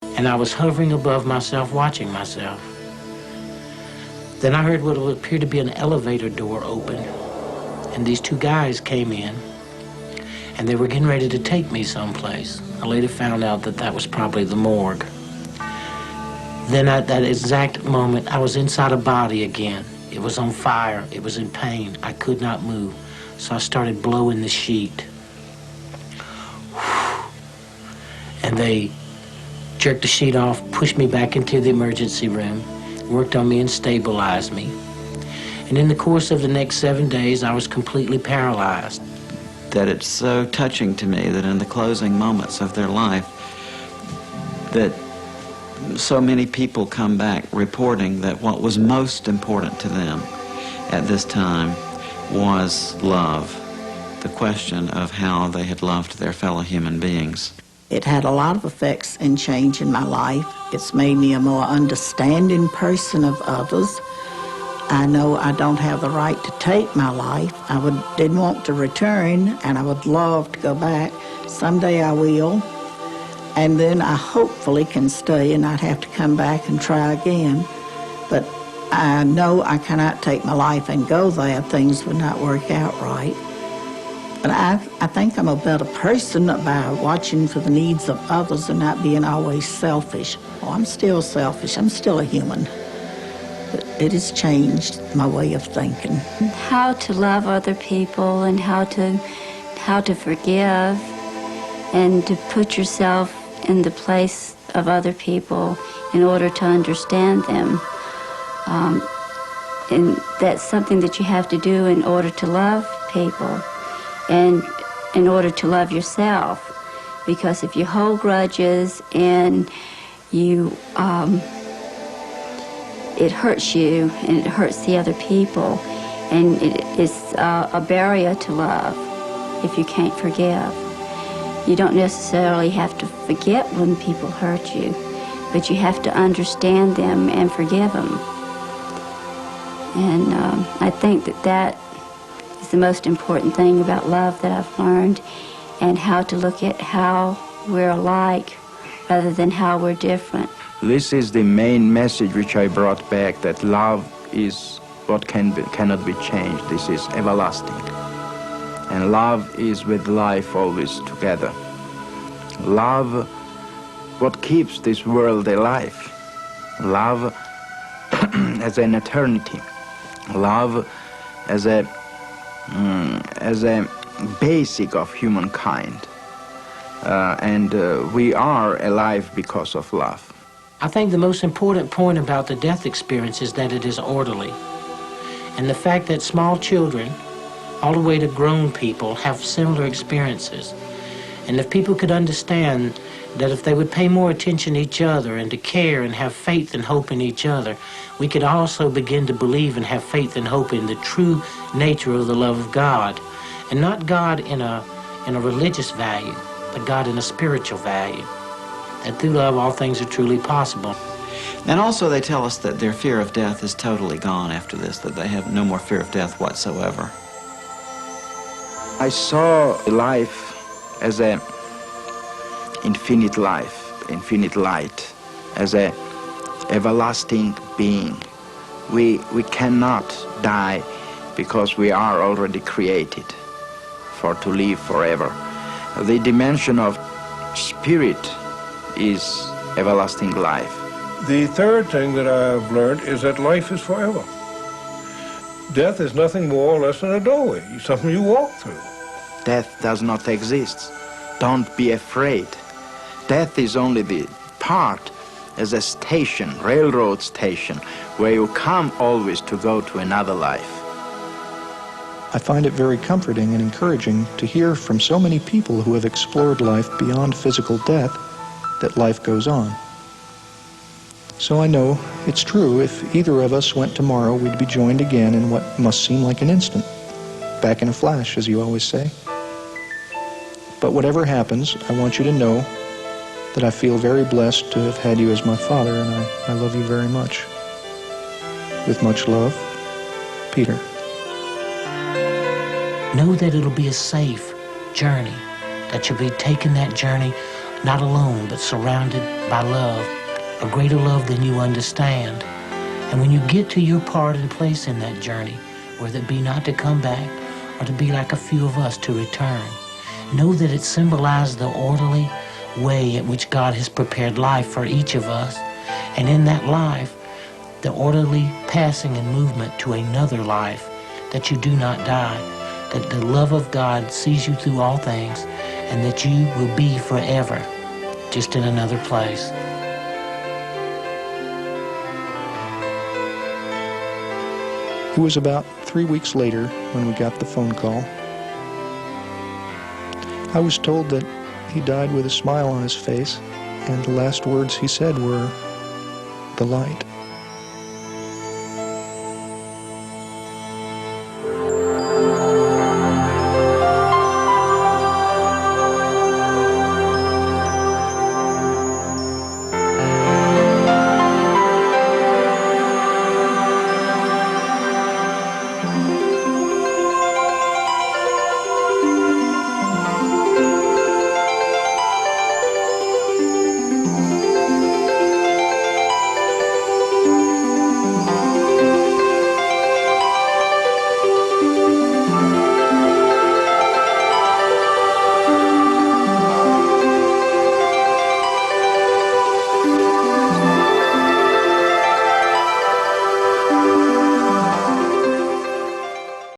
And I was hovering above myself, watching myself. Then I heard what would appear to be an elevator door open, and these two guys came in, and they were getting ready to take me someplace. I later found out that that was probably the morgue. Then at that exact moment, I was inside a body again. It was on fire. It was in pain. I could not move. So I started blowing the sheet. And they jerked the sheet off, pushed me back into the emergency room, worked on me and stabilized me. And in the course of the next 7 days, I was completely paralyzed. That it's so touching to me that in the closing moments of their life, that so many people come back reporting that what was most important to them at this time was love, the question of how they had loved their fellow human beings. It had a lot of effects and change in my life. It's made me a more understanding person of others. I know I don't have the right to take my life. Didn't want to return, and I would love to go back. Someday I will. And then I hopefully can stay and not have to come back and try again. But I know I cannot take my life and go there. Things would not work out right. But I think I'm a better person by watching for the needs of others and not being always selfish. Oh, I'm still selfish. I'm still a human. But it has changed my way of thinking. How to love other people and how to forgive and to put yourself in the place of other people in order to understand them. And that's something that you have to do in order to love people and in order to love yourself. Because if you hold grudges and you, it hurts you and it hurts the other people, and it's a barrier to love if you can't forgive. You don't necessarily have to forget when people hurt you, but you have to understand them and forgive them. And I think that is the most important thing about love that I've learned, and how to look at how we're alike rather than how we're different. This is the main message which I brought back, that love is what cannot be changed. This is everlasting. And love is with life always together. Love, what keeps this world alive. Love as an eternity. Love as a basic of humankind. And we are alive because of love. I think the most important point about the death experience is that it is orderly. And the fact that small children, all the way to grown people, have similar experiences. And if people could understand that if they would pay more attention to each other and to care and have faith and hope in each other, we could also begin to believe and have faith and hope in the true nature of the love of God. And not God in a religious value, but God in a spiritual value. That through love all things are truly possible. And also they tell us that their fear of death is totally gone after this, that they have no more fear of death whatsoever. I saw life as a infinite life, infinite light, as a everlasting being. We cannot die because we are already created to live forever. The dimension of spirit is everlasting life. The third thing that I've learned is that life is forever. Death is nothing more or less than a doorway, something you walk through. Death does not exist. Don't be afraid. Death is only the part as a station, railroad station, where you come always to go to another life. I find it very comforting and encouraging to hear from so many people who have explored life beyond physical death that life goes on. So I know it's true, if either of us went tomorrow, we'd be joined again in what must seem like an instant. Back in a flash, as you always say. But whatever happens, I want you to know that I feel very blessed to have had you as my father, and I love you very much. With much love, Peter. Know that it'll be a safe journey, that you'll be taking that journey not alone, but surrounded by love, a greater love than you understand. And when you get to your part and place in that journey, whether it be not to come back or to be like a few of us to return, know that it symbolizes the orderly way in which God has prepared life for each of us. And in that life, the orderly passing and movement to another life, that you do not die, that the love of God sees you through all things, and that you will be forever, just in another place. It was about 3 weeks later when we got the phone call. I was told that he died with a smile on his face, and the last words he said were, "The light."